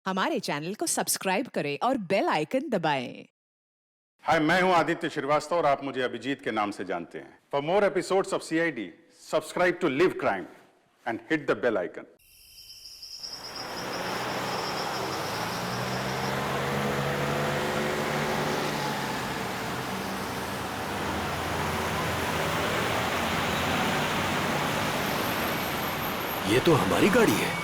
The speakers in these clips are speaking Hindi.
हमारे चैनल को सब्सक्राइब करें और बेल आइकन दबाएं। हाय, मैं हूं आदित्य श्रीवास्तव और आप मुझे अभिजीत के नाम से जानते हैं। For more episodes of CID, subscribe to live crime and hit the bell icon. ये तो हमारी गाड़ी है।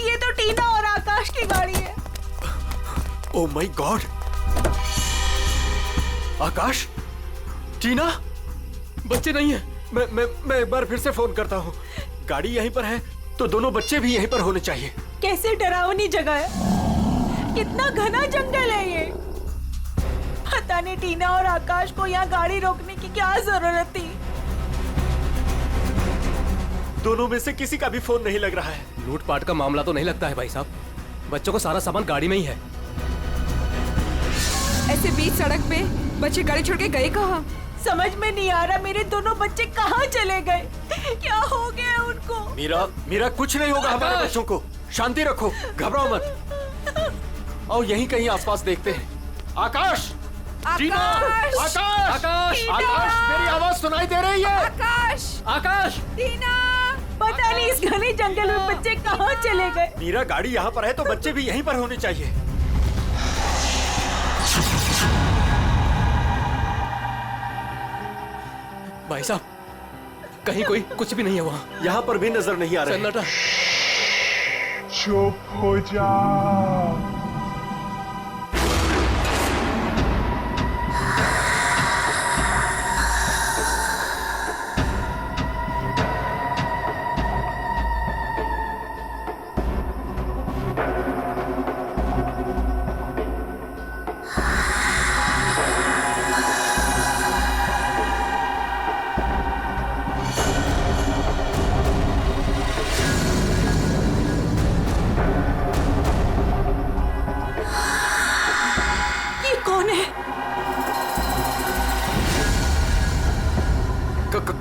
ये तो टीना और आकाश की गाड़ी है। Oh my God! आकाश, टीना, बच्चे नहीं है। मैं एक बार फिर से फोन करता हूँ। गाड़ी यहीं पर है तो दोनों बच्चे भी यहीं पर होने चाहिए। कैसे डरावनी जगह है, कितना घना जंगल है ये। पता नहीं टीना और आकाश को यहाँ गाड़ी रोकने की क्या जरूरत थी। दोनों में से किसी का भी फोन नहीं लग रहा है। लूटपाट का मामला तो नहीं लगता है भाई साहब। बच्चों को सारा सामान गाड़ी में ही है। ऐसे बीच सड़क पे बच्चे गाड़ी छोड़ के गए कहाँ? समझ में नहीं आ रहा मेरे दोनों बच्चे कहाँ चले गए। क्या हो गया उनको? मीरा कुछ नहीं होगा हमारे बच्चों को। शांति रखो, घबराओ मत। आओ यहीं कहीं आसपास देखते हैं। आकाश! टीना! आकाश! आकाश! आकाश! मेरी आवाज सुनाई दे रही है? आकाश! आकाश! टीना! पता नहीं इस घने जंगल में बच्चे कहाँ चले गए। मीरा, गाड़ी यहाँ पर है तो बच्चे भी यहीं पर होने चाहिए। भाई साहब, कहीं कोई कुछ भी नहीं है वहाँ। यहाँ पर भी नजर नहीं आ रहा है। सन्नाटा। चुप हो जा।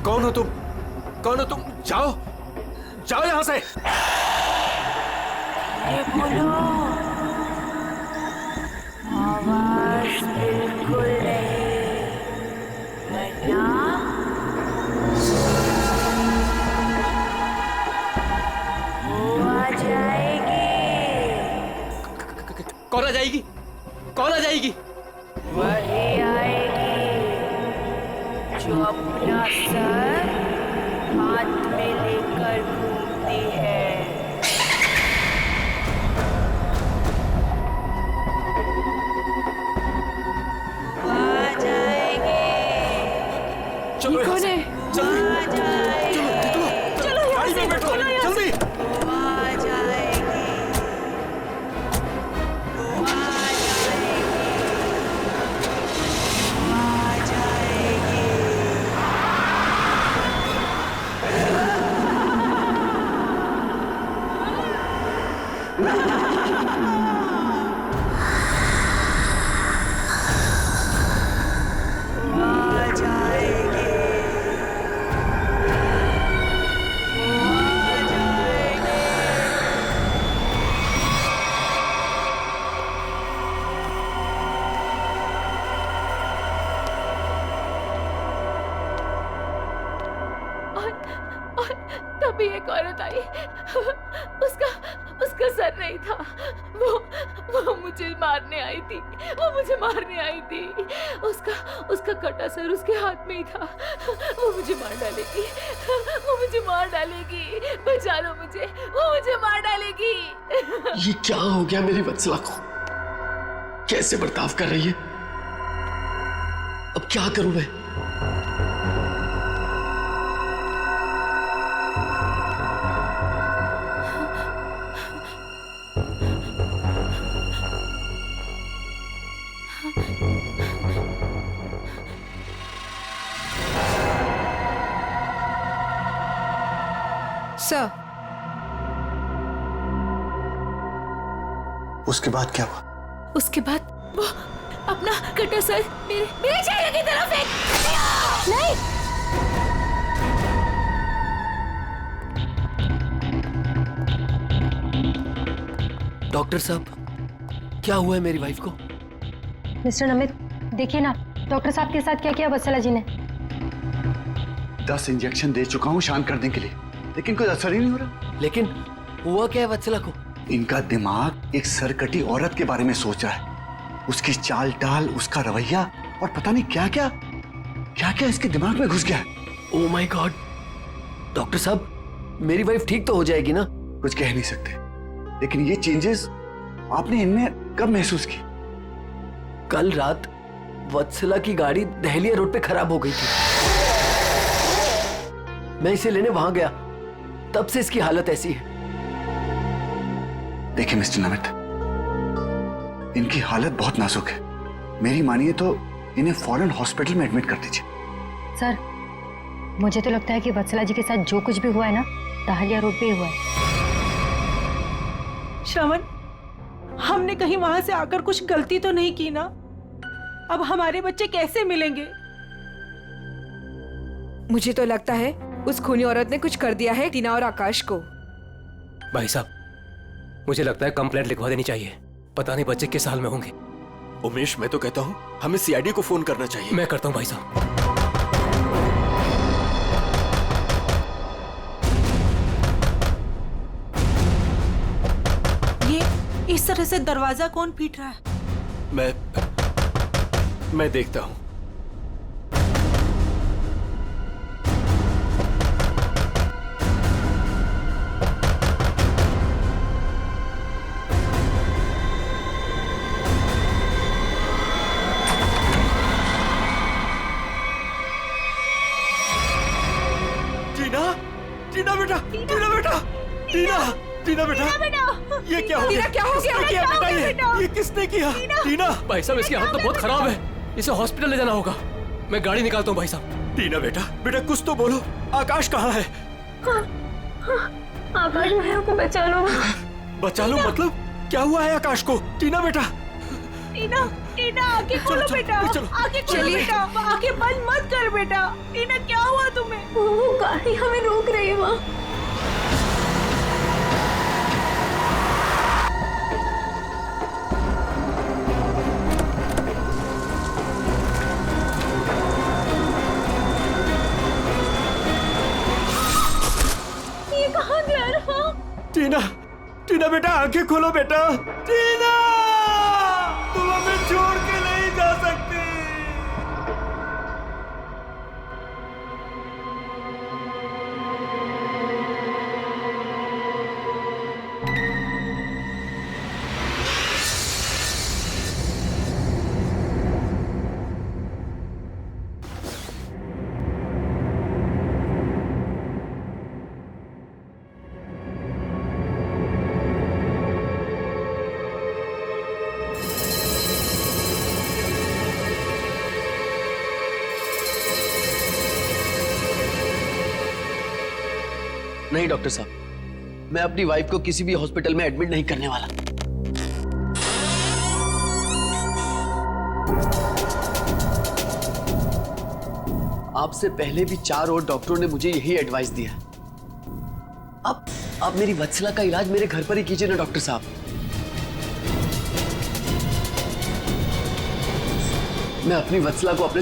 कौन हो तुम? कौन हो तुम? जाओ जाओ यहां से। आवाज बिल्कुल नहीं, वरना वो आ जाएगी। कौन आ जाएगी? कौन आ जाएगी? वही आएगी जो अपना सर हाथ में लेकर घूमती है। वो आ जाएगी। चलो कौन है? जल्दी आ जाएगी। चलो गाड़ी में बैठो जल्दी। वो आ जाएगी। वो आ जाएगी। वो आ जाएगी। आ जाएगी। आ जाएगी। और तभी एक औरत आई। उसका सर नहीं था। वो मुझे मारने आई थी। वो मुझे मारने आई थी। उसका कटा सर उसके हाथ में ही था। वो मुझे मार डालेगी। वो मुझे मार डालेगी। बचा लो मुझे। वो मुझे मार डालेगी। ये क्या हो गया मेरी वत्सला को? कैसे बर्ताव कर रही है? अब क्या करूं मैं? सर, उसके बाद क्या हुआ? उसके बाद वो अपना कटा सर मेरे चेहरे की तरफ फेंक। नहीं, डॉक्टर साहब, क्या हुआ है मेरी वाइफ को? मिस्टर नमित, देखिए ना डॉक्टर साहब के साथ क्या किया वत्सला जी ने। 10 इंजेक्शन दे चुका हूँ शांत करने के लिए, लेकिन कोई असर ही नहीं हो रहा। लेकिन हुआ क्या है वत्सला को? इनका दिमाग एक सरकटी औरत के बारे में सोच रहा है। उसकी चाल टाल, उसका रवैया और पता नहीं क्या क्या इसके दिमाग में घुस गया है। Oh my God! डॉक्टर साहब, मेरी वाइफ ठीक तो हो जाएगी ना? कुछ कह नहीं सकते, लेकिन ये चेंजेस आपने इनमें कब महसूस की? कल रात वत्सला की गाड़ी दहलिया रोड पे खराब हो गई थी। मैं इसे लेने वहां गया, तब से इसकी हालत ऐसी है। देखिए मिस्टर नमित, इनकी हालत बहुत नाजुक है। मेरी मानिए तो इन्हें फौरन हॉस्पिटल में एडमिट कर दीजिए। सर, मुझे तो लगता है कि वत्सला जी के साथ जो कुछ भी हुआ है ना, दहलिया रोड पे ही हुआ है। श्रवण, हमने कहीं वहां से आकर कुछ गलती तो नहीं की ना? अब हमारे बच्चे कैसे मिलेंगे? मुझे तो लगता है उस खूनी औरत ने कुछ कर दिया है टीना और आकाश को। भाई साहब, मुझे लगता है कंप्लेंट लिखवा देनी चाहिए। पता नहीं बच्चे किस हाल में होंगे। उमेश, मैं तो कहता हूँ हमें सीआईडी को फोन करना चाहिए। मैं करता हूँ भाई साहब। ये इस तरह से दरवाजा कौन पीट रहा है? मैं देखता हूँ। टीना बेटा, टीना बेटा, ये क्या हो गया? क्या हो गया? किया बेटा? ये किसने किया? टीना भाई साहब, इसकी हालत तो बहुत खराब है। इसे हॉस्पिटल ले जाना होगा। मैं गाड़ी निकालता हूँ भाई साहब। टीना बेटा, कुछ तो बोलो। आकाश कहाँ है? आकाश भैया को बचा लो। बचा लो मतलब? क्या हुआ है आकाश को? टीना बेटा, टीना, टीना आंखें खोलो बेटा, आंखें खोलो बेटा, आंखें बंद मत कर बेटा। टीना, क्या हुआ तुम्हें? वो गाड़ी हमें रोक रही है वहाँ। ये कहाँ जा रहा? टीना बेटा, आंखें खोलो बेटा। टीना, तुम हमें छोड़ के नहीं जा सकती। नहीं डॉक्टर साहब, मैं अपनी वाइफ को किसी भी हॉस्पिटल में एडमिट नहीं करने वाला। आपसे पहले भी 4 और डॉक्टरों ने मुझे यही एडवाइस दिया। अब मेरी वत्सला का इलाज मेरे घर पर ही कीजिए ना डॉक्टर साहब। मैं अपनी वत्सला को अपने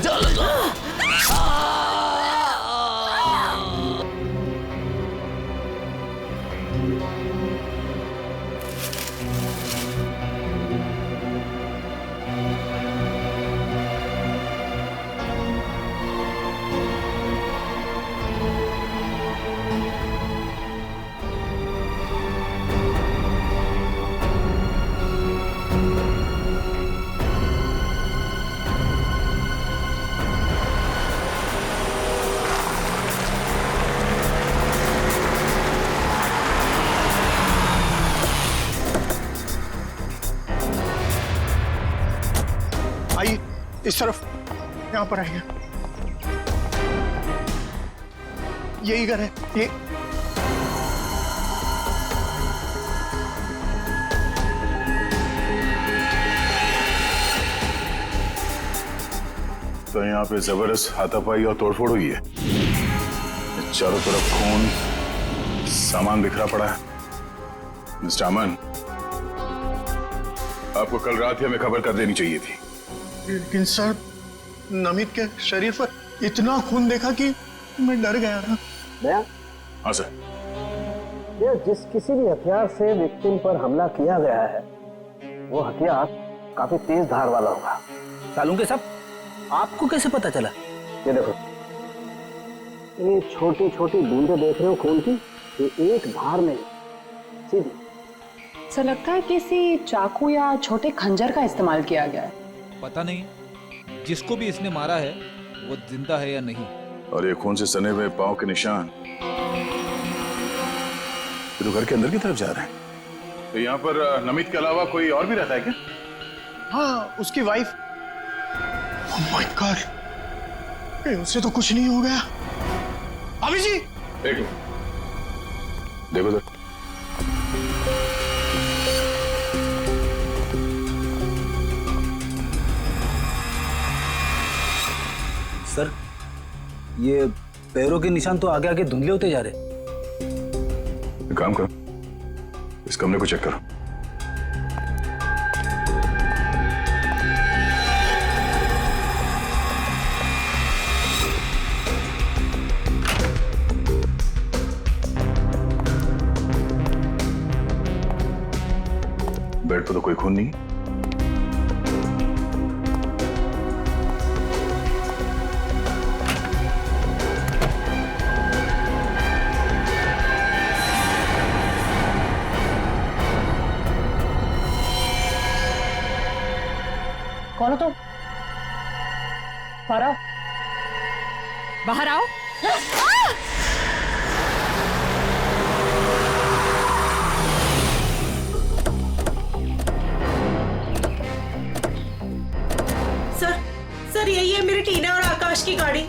आइए इस तरफ, यहाँ पर आइए। यही घर है ये। तो यहाँ पे जबरदस्त हाथापाई और तोड़फोड़ हुई है। चारों तरफ खून, सामान बिखरा पड़ा है। मिस्टर अमन, आपको कल रात ही हमें खबर कर देनी चाहिए थी। लेकिन सर, नमित के शरीर पर इतना खून देखा कि मैं डर गया था। हाँ सर। ये जिस किसी भी हथियार से विक्टिम पर हमला किया गया है, वो हथियार काफी तेज धार वाला होगा। सालुंके साहब, आपको कैसे पता चला? ये देखो, ये छोटी छोटी बूंदें देख रहे हो खून की, ये एक धार में सीधी। सर लगता है किसी चाकू या छोटे खंजर का इस्तेमाल किया गया है। पता नहीं जिसको भी इसने मारा है वो जिंदा है या नहीं। और ये खून से सने हुए पांव के निशान तो घर के अंदर की तरफ जा रहे हैं। तो यहाँ पर नमित के अलावा कोई और भी रहता है क्या? हाँ, उसकी वाइफ। ओह माय गॉड, उससे तो कुछ नहीं हो गया। अभी जी देखो देखो सर, सर ये पैरों के निशान तो आगे आगे धुंधले होते जा रहे। एक काम करो, इस कमरे को चेक करो। बेड पर तो कोई खून नहीं। कौन हो तुम? बाहर आओ। बाहर आओ। सर यही है मेरी टीना और आकाश की गाड़ी।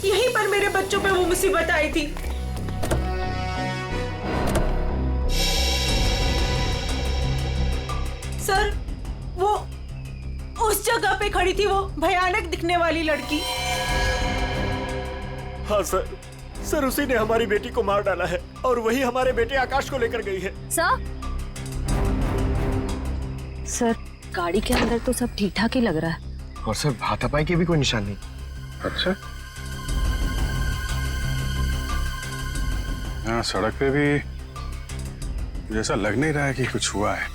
यहीं पर मेरे बच्चों पे वो मुसीबत आई थी। सर वो उस जगह पे खड़ी थी वो भयानक दिखने वाली लड़की। हाँ सर उसी ने हमारी बेटी को मार डाला है और वही हमारे बेटे आकाश को लेकर गई है। सर गाड़ी के अंदर तो सब ठीक ठाक ही लग रहा है। और सर हाथापाई की भी कोई निशान नहीं। अच्छा, यहाँ सड़क पे भी जैसा लग नहीं रहा है कि कुछ हुआ है।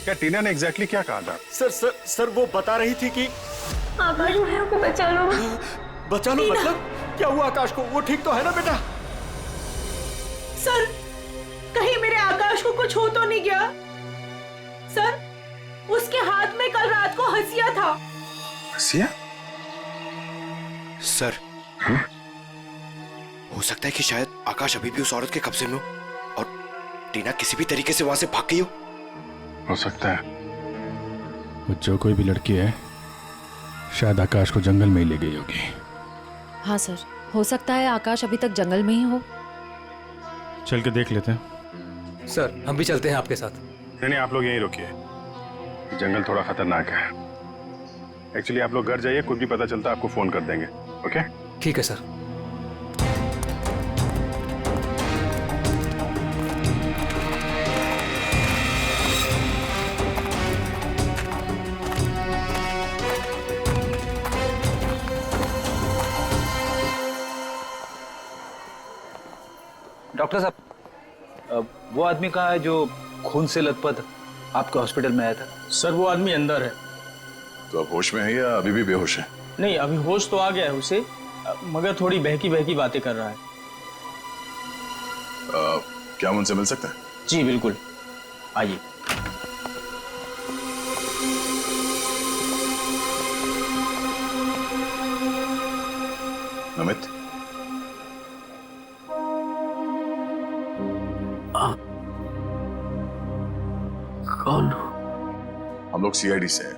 क्या टीना ने एग्जैक्टली क्या कहा था? सर वो बता रही थी कि आकाश भैया को बचा लो। बचा लो मतलब क्या हुआ आकाश को? वो ठीक तो है ना बेटा? सर कहीं मेरे आकाश को कुछ हो तो नहीं गया? सर उसके हाथ में कल रात को हंसिया था। हंसिया? सर हो सकता है कि शायद आकाश अभी भी उस औरत के कब्जे में हो और टीना किसी भी तरीके से वहां से भाग गई हो सकता है वो जो कोई भी लड़की है शायद आकाश को जंगल में ही ले गई होगी। हाँ सर, हो सकता है आकाश अभी तक जंगल में ही हो। चल के देख लेते हैं। सर हम भी चलते हैं आपके साथ। नहीं, आप लोग यहीं रुकिए, जंगल थोड़ा खतरनाक है। एक्चुअली आप लोग घर जाइए, कुछ भी पता चलता आपको फोन कर देंगे। ओके? ठीक है सर। डॉक्टर साहब, वो आदमी कहाँ है जो खून से लथपथ आपके हॉस्पिटल में आया था? सर वो आदमी अंदर है। तो अब होश में है या अभी भी बेहोश है? नहीं, अभी होश तो आ गया है उसे, मगर थोड़ी बहकी बहकी बातें कर रहा है। क्या हम उनसे मिल सकते हैं? जी बिल्कुल, आइए। नमित, कौन? हम लोग सीआईडी से हैं।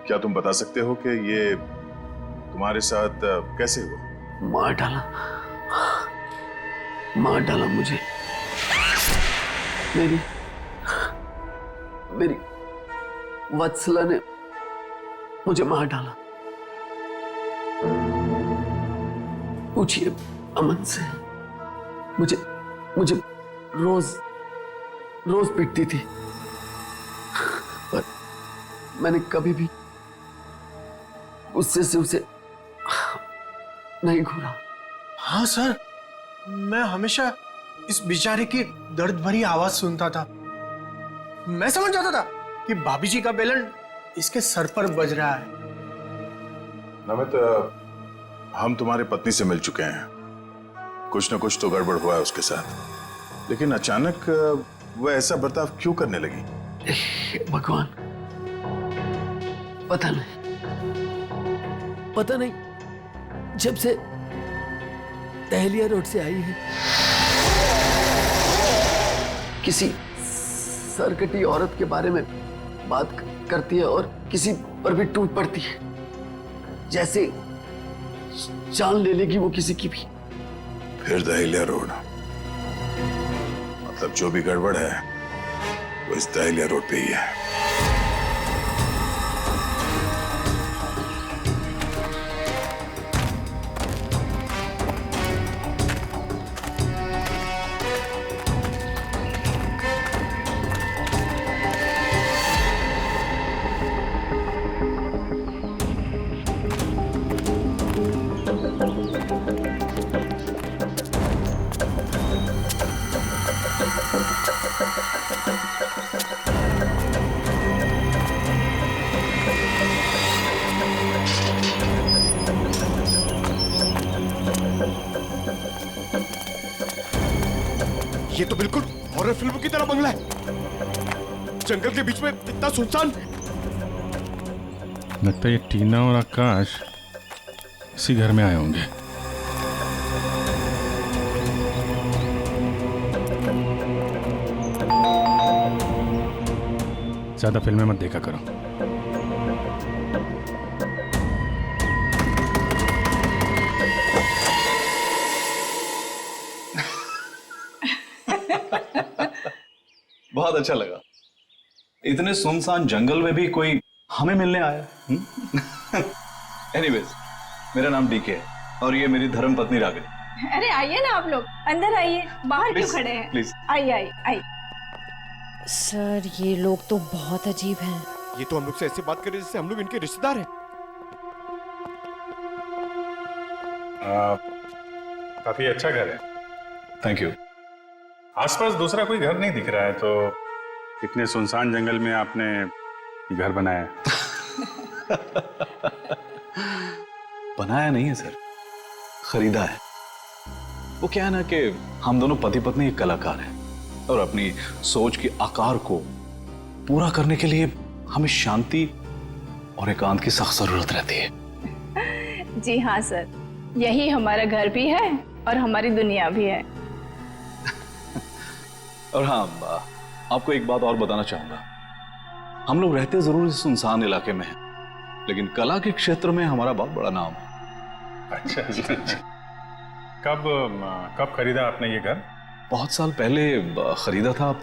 क्या तुम बता सकते हो कि ये तुम्हारे साथ कैसे हुआ? मार डाला मुझे। मेरी वत्सला ने मुझे मार डाला। पूछिए अमन से। मुझे रोज पिटती थी, पर मैंने कभी भी गुस्से से उसे नहीं घूरा। हाँ सर, मैं हमेशा इस बेचारे की दर्द भरी आवाज सुनता था। मैं समझ जाता था कि भाभी जी का बेलन इसके सर पर बज रहा है। नमित, हम तुम्हारी पत्नी से मिल चुके हैं। कुछ न कुछ तो गड़बड़ हुआ है उसके साथ, लेकिन अचानक वह ऐसा बर्ताव क्यों करने लगी? भगवान, पता नहीं जब से दहलिया रोड से आई है, किसी सरकटी औरत के बारे में बात करती है और किसी पर भी टूट पड़ती है, जैसे जान ले लेगी वो किसी की भी। फिर दहलिया रोड, मतलब जो भी गड़बड़ है वो इस दहलिया रोड पे ही है। ये तो बिल्कुल हॉरर फिल्म की तरह बंगला है, जंगल के बीच में इतना सुनसान। लगता है ये टीना और आकाश इसी घर में आए होंगे। ज्यादा फिल्में मत देखा करो। बहुत अच्छा लगा, इतने सुनसान जंगल में भी कोई हमें मिलने आया। एनीवेज, मेरा नाम डीके है और ये मेरी धर्म पत्नी रागिनी। अरे आइए ना आप लोग, अंदर आइए, बाहर क्यों खड़े हैं? प्लीज आइए आइए आइए। सर, ये लोग तो बहुत अजीब हैं। ये तो हम लोग से ऐसे बात कर रहे जैसे हम लोग इनके रिश्तेदार हैं। काफी अच्छा घर है। Thank you. आसपास दूसरा कोई घर नहीं दिख रहा है, तो इतने सुनसान जंगल में आपने ये घर बनाया? बनाया नहीं है सर, खरीदा है। वो क्या है ना कि हम दोनों पति पत्नी एक कलाकार हैं और अपनी सोच के आकार को पूरा करने के लिए हमें शांति और एकांत की सख्त जरूरत रहती है। जी हाँ सर, यही हमारा घर भी है और हमारी दुनिया भी है। और हाँ, आपको एक बात और बताना चाहूंगा। हम लोग रहते जरूर इस सुनसान इलाके में हैं, लेकिन कला के क्षेत्र में हमारा बहुत बड़ा नाम है। अच्छा जी। कब खरीदा आपने ये घर? बहुत साल पहले खरीदा था। अब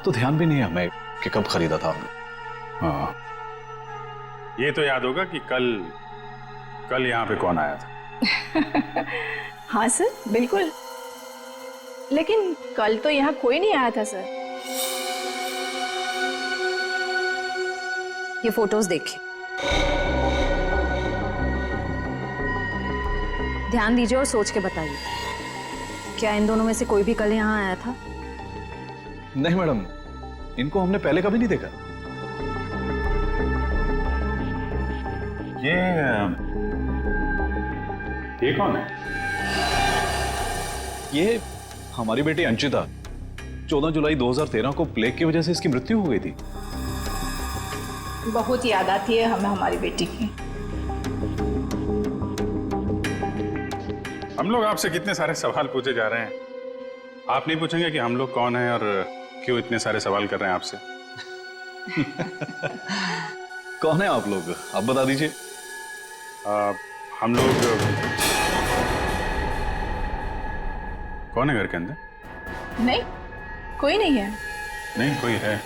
तो ध्यान भी नहीं है हमें कि कब खरीदा था हमने। हाँ, ये तो याद होगा कि कल यहाँ पे कौन आया था? हाँ सर, बिल्कुल। लेकिन कल तो यहाँ कोई नहीं आया था सर। ये फोटोज देखिए, ध्यान दीजिए और सोच के बताइए, क्या इन दोनों में से कोई भी कल यहाँ आया था? नहीं मैडम, इनको हमने पहले कभी नहीं देखा। ये कौन है? ये हमारी बेटी अंशिता। 14 जुलाई 2013 को प्लेग की वजह से इसकी मृत्यु हो गई थी। बहुत याद आती है हमें हमारी बेटी की। हम लोग आपसे कितने सारे सवाल पूछे जा रहे हैं, आप नहीं पूछेंगे कि हम लोग कौन हैं और क्यों इतने सारे सवाल कर रहे हैं आपसे? कौन है आप लोग, आप बता दीजिए। हम लोग कौन है घर के अंदर? नहीं, कोई नहीं है। नहीं, कोई है।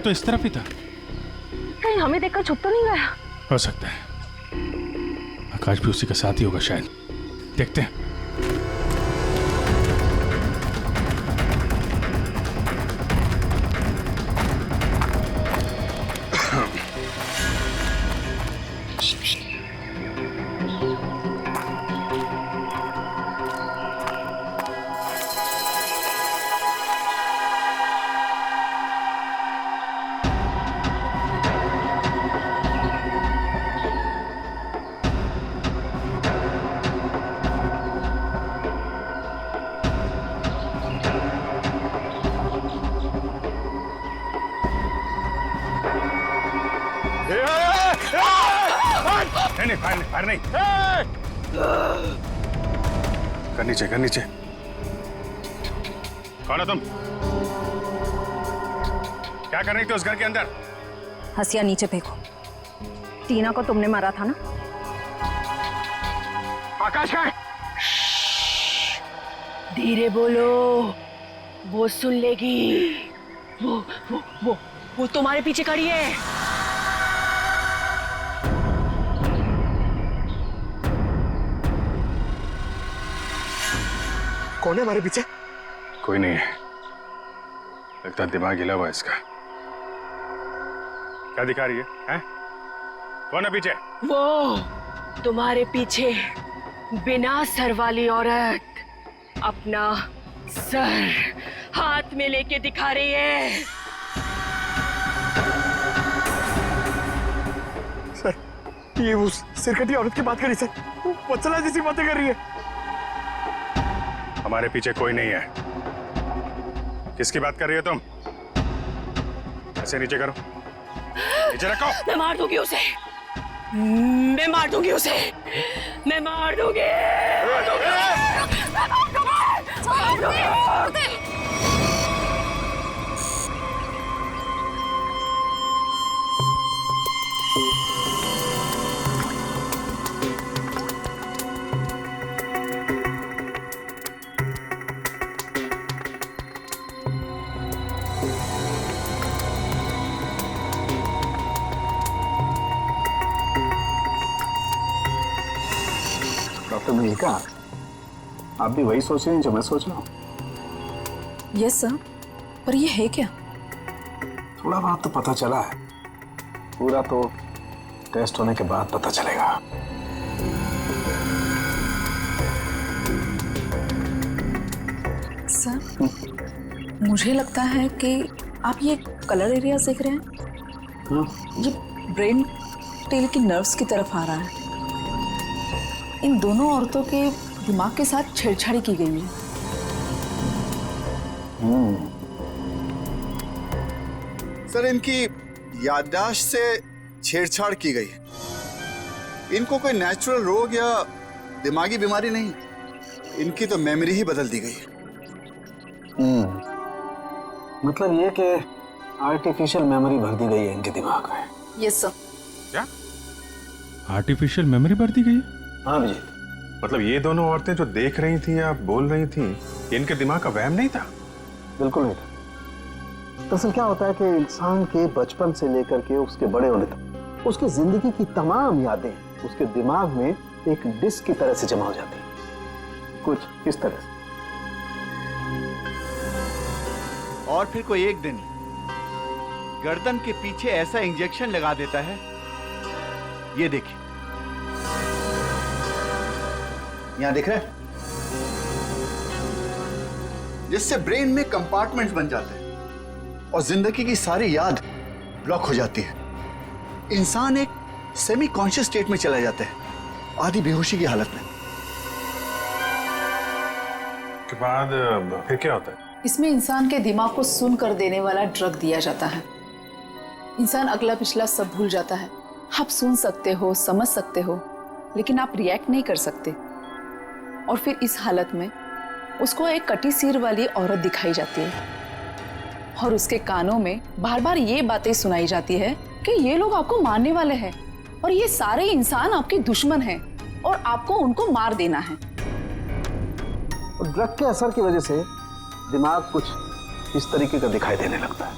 तो इस तरफ ही था। कहीं हमें देखकर छुप तो नहीं गया? हो सकता है आकाश भी उसी का साथ ही होगा शायद। देखते हैं। नहीं, फायर नहीं। कर नीचे, कर नीचे। कौन हो तुम? क्या कर रही थी उस घर के अंदर? हसिया नीचे फेंको। टीना को तुमने मारा था ना? आकाश है। धीरे बोलो, वो सुन लेगी। वो तुम्हारे पीछे खड़ी है। कौन है हमारे पीछे? कोई नहीं है, लगता दिमाग हिला हुआ इसका। क्या दिखा रही है, हैं? कौन है पीछे? वो तुम्हारे पीछे बिना सर वाली औरत अपना सर हाथ में लेके दिखा रही है। सर, ये उस सिरकटी औरत की बात कर रही सर, वत्सला जैसी बातें कर रही है। हमारे पीछे कोई नहीं है। किसकी बात कर रही हो तुम? ऐसे नीचे करो, नीचे रखो। मैं मार दूंगी उसे, मैं मार दूंगी उसे, मैं मार दूंगी। डॉक्टर मलिका, आप भी वही सोच रहे हैं जो मैं सोच रहा हूँ? यस सर, पर ये है क्या? थोड़ा बहुत तो पता चला है, पूरा तो टेस्ट होने के बाद पता चलेगा। सर, मुझे लगता है कि आप ये कलर एरिया देख रहे हैं। ये ब्रेन टेल की नर्व्स की तरफ आ रहा है। इन दोनों औरतों के दिमाग के साथ छेड़छाड़ी की गई है। सर, इनकी याददाश्त से छेड़छाड़ की गई। इनको कोई नेचुरल रोग या दिमागी बीमारी नहीं, इनकी तो मेमोरी ही बदल दी गई है। मतलब ये कि आर्टिफिशियल मेमोरी भर दी गई है इनके दिमाग में। Yes sir. क्या आर्टिफिशियल मेमोरी भर दी गई? हाँ जी। मतलब ये दोनों औरतें जो देख रही थी या बोल रही थी, इनके दिमाग का वहम नहीं था? बिल्कुल नहीं था। दरअसल क्या होता है कि इंसान के बचपन से लेकर के उसके बड़े होने तक उसकी जिंदगी की तमाम यादें उसके दिमाग में एक डिस्क की तरह से जमा हो जाती हैं, कुछ इस तरह से। और फिर कोई एक दिन गर्दन के पीछे ऐसा इंजेक्शन लगा देता है, ये देखिए, यहां दिख रहा है, जिससे ब्रेन में कंपार्टमेंट्स बन जाते हैं और जिंदगी की सारी याद ब्लॉक हो जाती है। इंसान एक सेमी कॉन्शियस स्टेट में चला जाता है, आधी बेहोशी की हालत में। के बाद फिर क्या होता है? इसमें इंसान के दिमाग को सुन कर देने वाला ड्रग दिया जाता है। इंसान अगला पिछला सब भूल जाता है। आप सुन सकते हो, समझ सकते हो, लेकिन आप रिएक्ट नहीं कर सकते। और फिर इस हालत में उसको एक कटी सिर वाली औरत दिखाई जाती है और उसके कानों में बार बार ये बातें सुनाई जाती है कि ये लोग आपको मारने वाले हैं और ये सारे इंसान आपके दुश्मन हैं और आपको उनको मार देना है। और ड्रग के असर की वजह से दिमाग कुछ इस तरीके का दिखाई देने लगता है।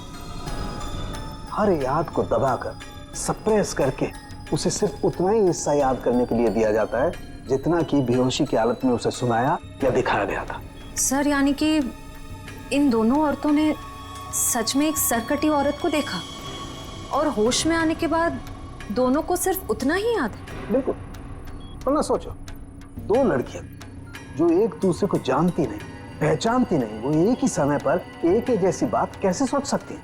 हर याद को दबाकर, सप्रेस करके उसे सिर्फ उतना ही हिस्सा याद करने के लिए दिया जाता है जितना कि बेहोशी की हालत में उसे सुनाया या दिखाया गया था। सर यानी कि इन दोनों औरतों ने सच में एक सरकटी औरत को देखा और होश में आने के बाद दोनों को सिर्फ उतना ही याद है। बिल्कुल। वरना सोचो, दो लड़कियां जो एक दूसरे को जानती नहीं, पहचानती नहीं, वो एक ही समय पर एक ही जैसी बात कैसे सोच सकती हैं?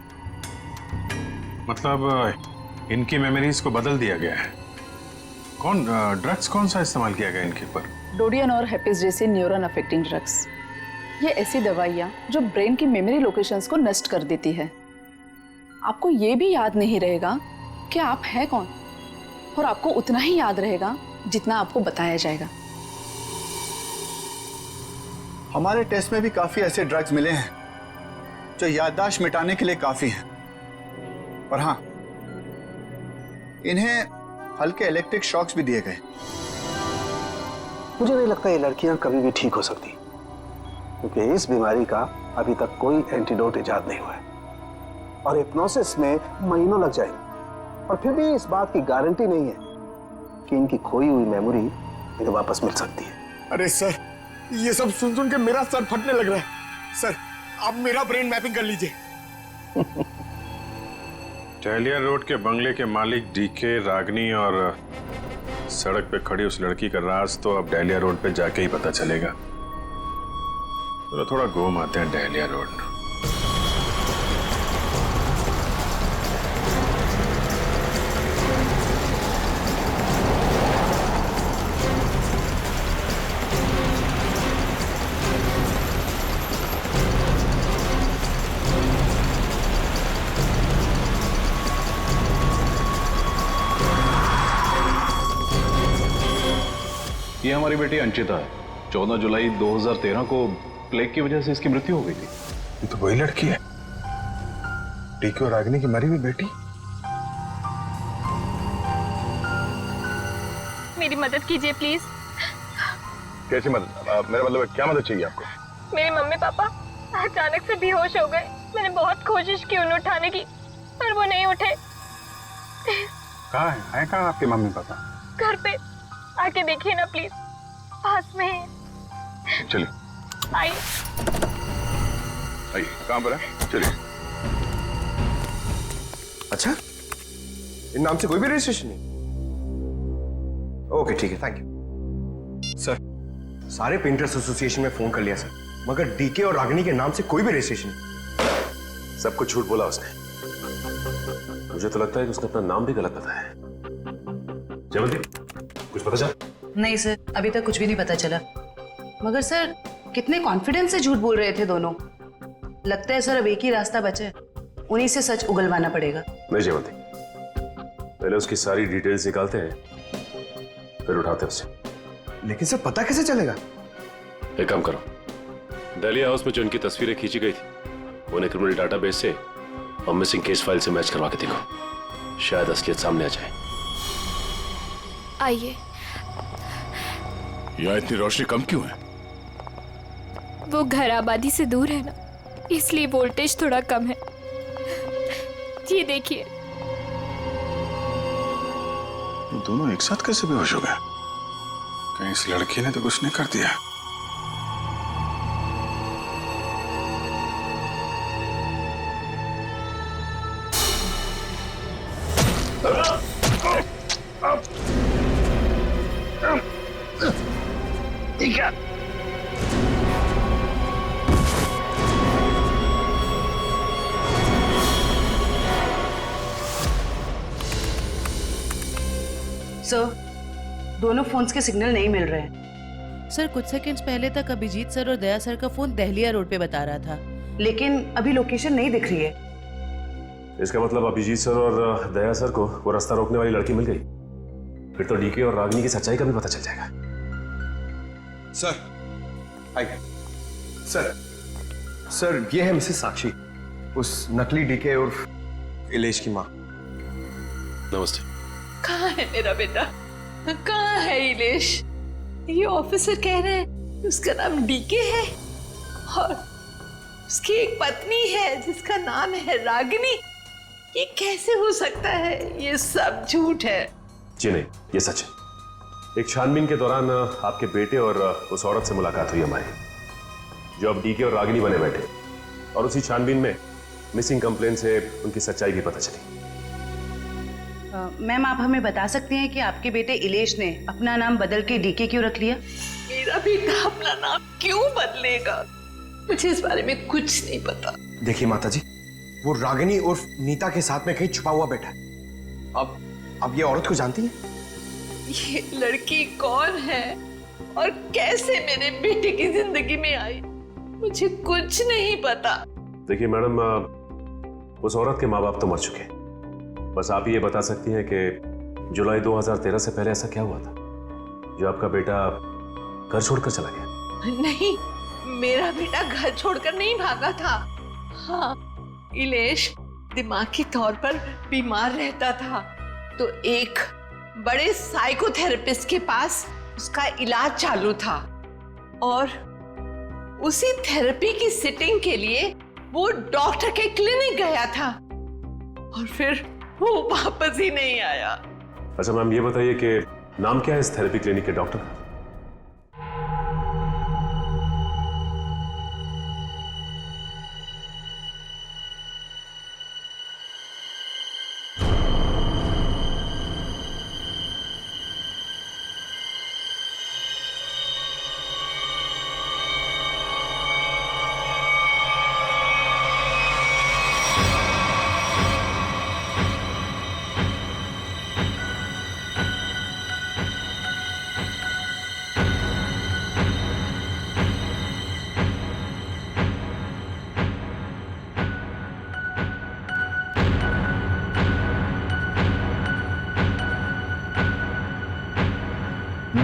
मतलब इनकी मेमोरीज को बदल दिया गया है। ड्रग्स कौन सा इस्तेमाल किया गया इनके ऊपर? डोडियन और हेपिस जैसे न्यूरॉन अफेक्टिंग ड्रग्स। ये ऐसी दवाइयाँ जो ब्रेन की मेमोरी लोकेशंस को नष्ट कर देती है। आपको ये भी याद नहीं रहेगा कि आप हैं कौन, और आपको उतना ही याद रहेगा जितना आपको बताया जाएगा। हमारे टेस्ट में भी काफी ऐसे ड्रग्स मिले हैं जो याददाश्त मिटाने के लिए काफी हैं, और हाँ, इन्हें हल्के इलेक्ट्रिक शॉक्स भी दिए गए। मुझे नहीं लगता ये लड़कियां कभी भी ठीक हो सकती, क्योंकि इस बीमारी का अभी तक कोई एंटीडोट इजाद नहीं हुआ है और हिप्नोसिस में महीनों लग जाएंगे, और फिर भी इस बात की गारंटी नहीं है कि इनकी खोई हुई मेमोरी इन्हें वापस मिल सकती है। अरे सर, ये सब सुन के मेरा सर फटने लग रहा है। सर, आप मेरा ब्रेन मैपिंग कर लीजिए। डहलिया रोड के बंगले के मालिक डीके, रागनी और सड़क पे खड़ी उस लड़की का राज तो अब डहलिया रोड पे जाके ही पता चलेगा। तो थोड़ा घूम आते हैं डहलिया रोड। ये हमारी बेटी अंचिता है। 14 जुलाई 2013 को प्लेग की वजह से इसकी मृत्यु हो गई थी। ये तो वही लड़की है, डीके और रागिनी की मरी हुई बेटी। मेरी मदद कीजिए प्लीज। कैसी मदद? मेरा मतलब क्या मदद चाहिए आपको? मेरे मम्मी पापा अचानक से बेहोश हो गए। मैंने बहुत कोशिश की उन्हें उठाने की, पर वो नहीं उठे। कहाँ है कहाँ आपके मम्मी पापा? घर पे आके देखिए ना प्लीज, पास में है। चलिए आइए। आइए, कहाँ पर है? चलिए। अच्छा, इन नाम से कोई भी रजिस्ट्रेशन नहीं? ओके ठीक है, थैंक यू। सर, सारे पेंटर्स एसोसिएशन में फोन कर लिया सर, मगर डीके और रागिनी के नाम से कोई भी रजिस्ट्रेशन नहीं। सब कुछ झूठ बोला उसने। मुझे तो लगता है कि उसने अपना नाम भी गलत बताया है। जयवंती, कुछ पता चला? नहीं सर, अभी तक कुछ भी नहीं पता चला। मगर सर, कितने कॉन्फिडेंस से झूठ बोल रहे थे दोनों। लगता है सर अब एक ही रास्ता बचा है, उन्हीं से सच उगलवाना पड़ेगा। नहीं जयवंती, पहले उसकी सारी डिटेल्स निकालते हैं, फिर उठाते हैं उसे। लेकिन सर पता कैसे चलेगा? एक काम करो, डहलिया हाउस में जो उनकी तस्वीरें खींची गई थी उन्हें क्रिमिनल डाटाबेस से और मिसिंग केस फाइल से मैच करवा के देखो, शायद असलियत सामने आ जाए। आइए। यहाँ इतनी रोशनी कम क्यों है? वो घर आबादी से दूर है ना, इसलिए वोल्टेज थोड़ा कम है। ये देखिए। ये दोनों एक साथ कैसे बेहोश हो गए? कहीं इस लड़की ने तो कुछ नहीं कर दिया? ठीक है। सर, दोनों फोन्स के सिग्नल नहीं मिल रहे हैं। सर, कुछ सेकंड्स पहले तक अभिजीत सर और दया सर का फोन दहलिया रोड पे बता रहा था, लेकिन अभी लोकेशन नहीं दिख रही है। इसका मतलब अभिजीत सर और दया सर को वो रास्ता रोकने वाली लड़की मिल गई। फिर तो डीके और रागिनी की सच्चाई का भी पता चल जाएगा। सर, आइए। सर, ये है मिसेस साक्षी, उस नकली डीके और इलेश की माँ। नमस्ते। कहाँ है मेरा बेटा? कहाँ है इलेश? ये ऑफिसर कह रहे हैं उसका नाम डीके है और उसकी एक पत्नी है जिसका नाम है रागिनी। ये कैसे हो सकता है? ये सब झूठ है। जी नहीं, ये सच है। एक छानबीन के दौरान आपके बेटे और उस औरत से मुलाकात हुई हमारी, जो अब डीके और रागिनी बने बैठे, और उसी छानबीन में मिसिंग कंप्लेन से उनकी सच्चाई भी पता चली। मैम, आप हमें बता सकते हैं कि आपके बेटे इलेश ने अपना नाम बदल के डीके क्यों रख लिया? मेरा बेटा अपना नाम क्यों बदलेगा? मुझे इस बारे में कुछ नहीं पता। देखिए माताजी, वो रागिनी उर्फ नीता के साथ में कहीं छुपा हुआ बैठा है। अब ये औरत को जानती है? ये लड़की कौन है और कैसे मेरे बेटे की जिंदगी में आई, मुझे कुछ नहीं पता। देखिए मैडम, उस औरत के माँ बाप तो मर चुके हैं। बस आप ये बता सकती हैं कि जुलाई 2013 से पहले ऐसा क्या हुआ था जो आपका बेटा घर छोड़कर चला गया? नहीं, मेरा बेटा घर छोड़कर नहीं भागा था। हाँ, इलेश दिमागी तौर पर बीमार रहता था, तो एक बड़े साइकोथेरेपिस्ट के पास उसका इलाज चालू था, और उसी थेरेपी की सिटिंग के लिए वो डॉक्टर के क्लिनिक गया था, और फिर वो वापस ही नहीं आया। अच्छा मैम, ये बताइए कि नाम क्या है इस थेरेपी क्लिनिक के डॉक्टर का?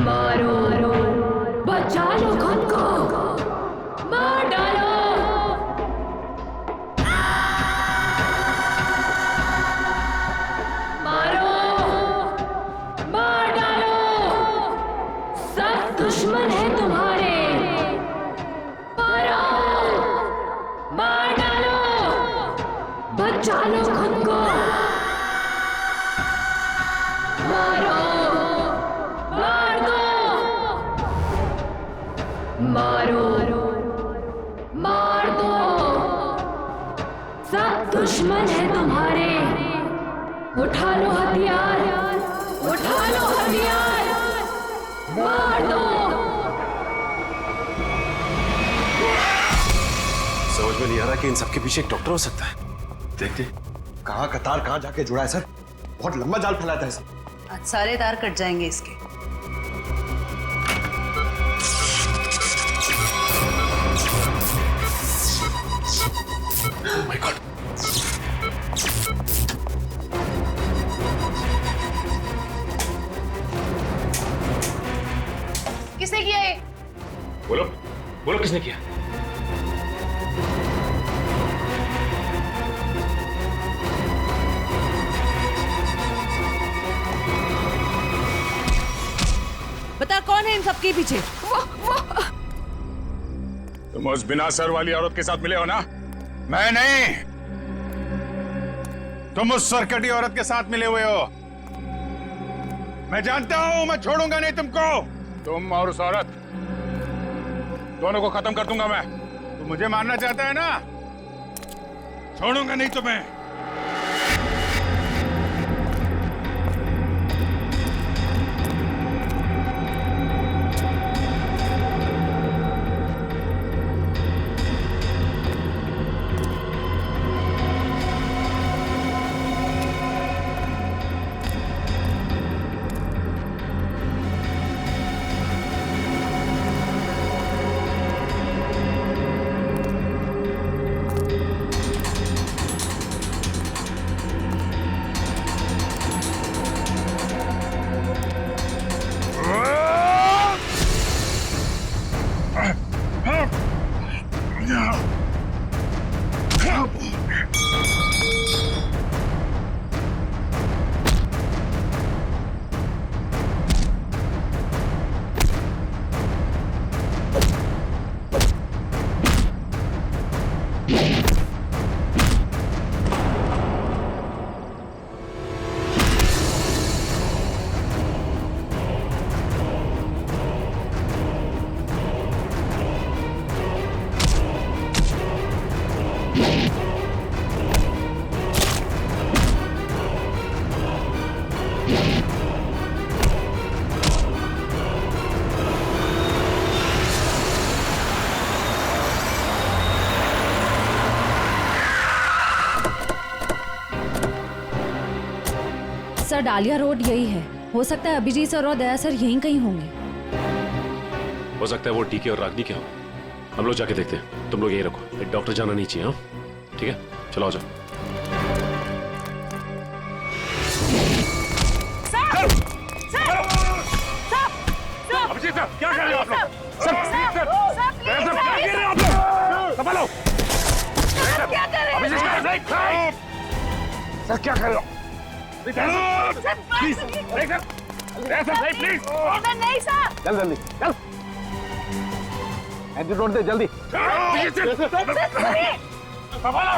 मारो, बचा लो खुद को, मार डालो। मारो, मार डालो, सब दुश्मन है तुम्हारे। मारो, मार डालो, बचा लो खुद को। मारो, मारो, मार दो, सब दुश्मन है तुम्हारे। उठा लो हथियार, उठा लो हथियार, मार दो। समझ में नहीं आ रहा कि इन सबके पीछे एक डॉक्टर हो सकता है। देखते कहाँ का तार कहाँ जाके जुड़ा है सर। बहुत लंबा जाल फैलाता है सर। आज सारे तार कट जाएंगे इसके। Oh my God. किसने किया ये? बोलो, बोलो किसने किया? बता कौन है इन सबके पीछे? तुम उस बिना सर वाली औरत के साथ मिले हो ना? मैं नहीं, तुम उस सरकटी औरत के साथ मिले हुए हो। मैं जानता हूं, मैं छोड़ूंगा नहीं तुमको। तुम और उस औरत दोनों को खत्म कर दूंगा मैं। तुम मुझे मारना चाहता है ना? छोड़ूंगा नहीं तुम्हें। सर डालिया रोड यही है। हो सकता है अभिजीत सर और दया सर यहीं कहीं होंगे। हो सकता है वो डीके और रागनी क्या हो। हम लोग जाके देखते हैं, तुम लोग यहीं रखो। एक डॉक्टर जाना नहीं चाहिए। हाँ ठीक है, चलो आ जाओ। अभिजीत सर, क्या कर रहे हो आप लोग? क्या कर रहे हो आप लोग? संभालो। अभिजीत सर, सर क्या कर रहे हो? Please, please. नहीं सर। चल जल्दी चल, एंटीडोट दे जल्दी। संभालो।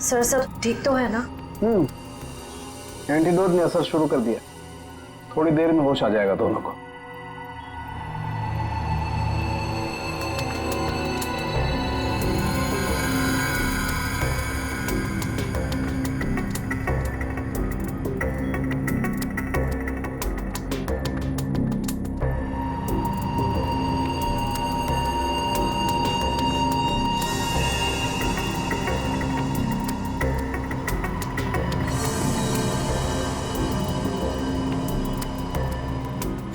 सर सब ठीक तो है ना? एंटीडोट ने असर शुरू कर दिया, थोड़ी देर में होश आ जाएगा दोनों को।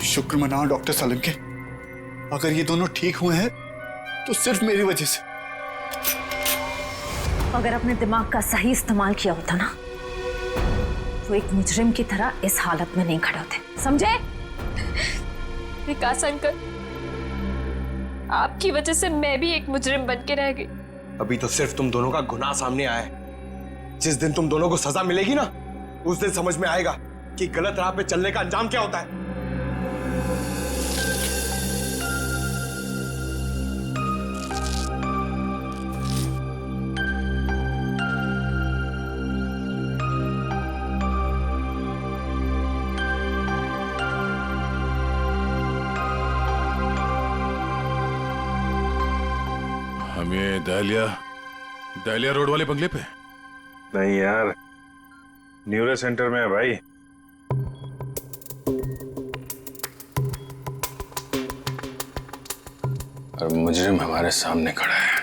शुक्र मनाओ डॉक्टर सालुंके, अगर ये दोनों ठीक हुए हैं तो सिर्फ मेरी वजह से। अगर अपने दिमाग का सही इस्तेमाल किया होता ना, तो एक मुजरिम की तरह इस हालत में नहीं खड़े होते, समझे? विकास अंकल, आपकी वजह से मैं भी एक मुजरिम बन के रह गई। अभी तो सिर्फ तुम दोनों का गुनाह सामने आया है। जिस दिन तुम दोनों को सजा मिलेगी ना, उस दिन समझ में आएगा कि गलत राह पे चलने का अंजाम क्या होता है। हम ये दहलिया रोड वाले बंगले पे? नहीं यार, न्यूरो सेंटर में है भाई। और मुजरिम हमारे सामने खड़ा है।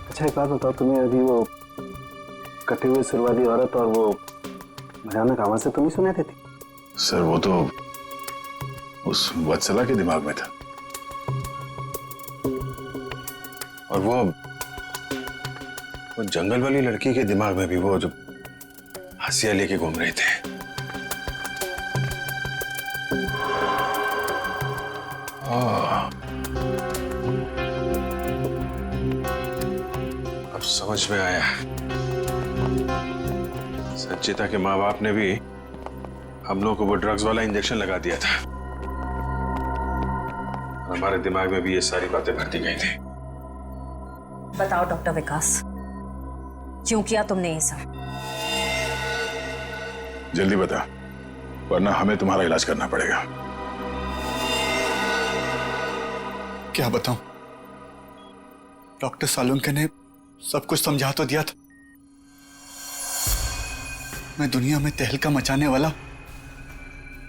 अच्छा एक बात बताओ, तुम्हें अभी वो कटे हुए सिर वाली औरत और वो भयानक आवाज से तुम ही सुने थे? सर वो तो उस वत्सला के दिमाग में था, और वो जंगल वाली लड़की के दिमाग में भी वो जो हंसिया लेके घूम रहे थे। अब समझ में आया, संचिता के माँ बाप ने भी हम लोगों को वो ड्रग्स वाला इंजेक्शन लगा दिया था। हमारे दिमाग में भी ये सारी बातें भरती गई थी। बताओ डॉक्टर विकास, क्यों किया तुमने ये सब? जल्दी बता, वरना हमें तुम्हारा इलाज करना पड़ेगा। क्या बताऊं, डॉक्टर सालुंके ने सब कुछ समझा तो दिया था। मैं दुनिया में तहलका मचाने वाला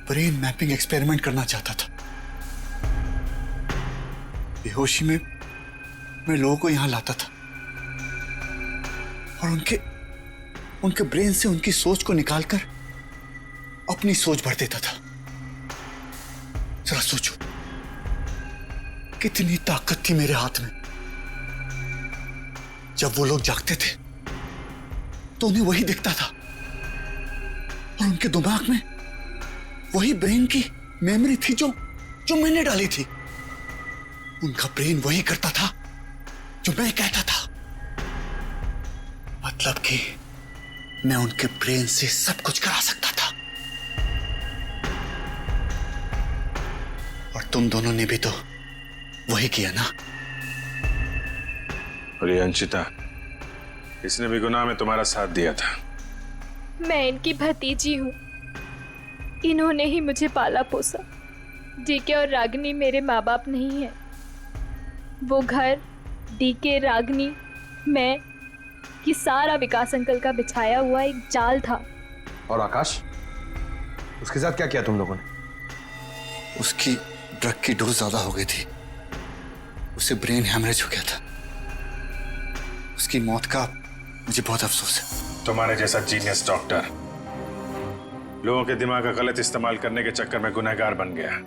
ब्रेन मैपिंग एक्सपेरिमेंट करना चाहता था। बेहोशी में मैं लोगों को यहां लाता था और उनके ब्रेन से उनकी सोच को निकालकर अपनी सोच भर देता था। जरा सोचो, कितनी ताकत थी मेरे हाथ में। जब वो लोग जागते थे तो उन्हें वही दिखता था और उनके दिमाग में वही ब्रेन की मेमोरी थी जो जो मैंने डाली थी। उनका ब्रेन वही करता था जो मैं कहता था। मतलब कि मैं उनके ब्रेन से सब कुछ करा सकता था। और तुम दोनों ने भी तो वही किया ना। और ये अंशिता, इसने भी गुनाह में तुम्हारा साथ दिया था। मैं इनकी भतीजी हूँ, इन्होंने ही मुझे पाला पोसा। डीके और रागिनी मेरे माँ बाप नहीं है। वो घर, डीके, रागिनी, मैं, ये सारा विकास अंकल का बिछाया हुआ एक जाल था। और आकाश, उसके साथ क्या किया तुम लोगों ने? उसकी ड्रग की डोज ज्यादा हो गई थी, उसे ब्रेन हैमरेज हो गया था। उसकी मौत का मुझे बहुत अफसोस है। तुम्हारे जैसा जीनियस डॉक्टर लोगों के दिमाग का गलत इस्तेमाल करने के चक्कर में गुनहगार बन गया।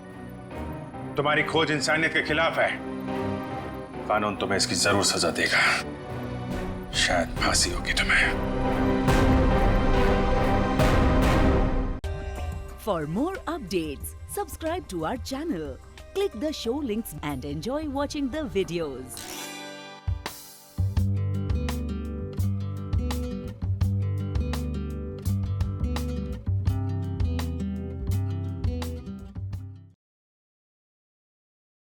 तुम्हारी खोज इंसानियत के खिलाफ है। कानून तुम्हें इसकी जरूर सजा देगा। शायद फांसी होगी तुम्हें। For more updates, subscribe to our channel, click the show links and enjoy watching the videos.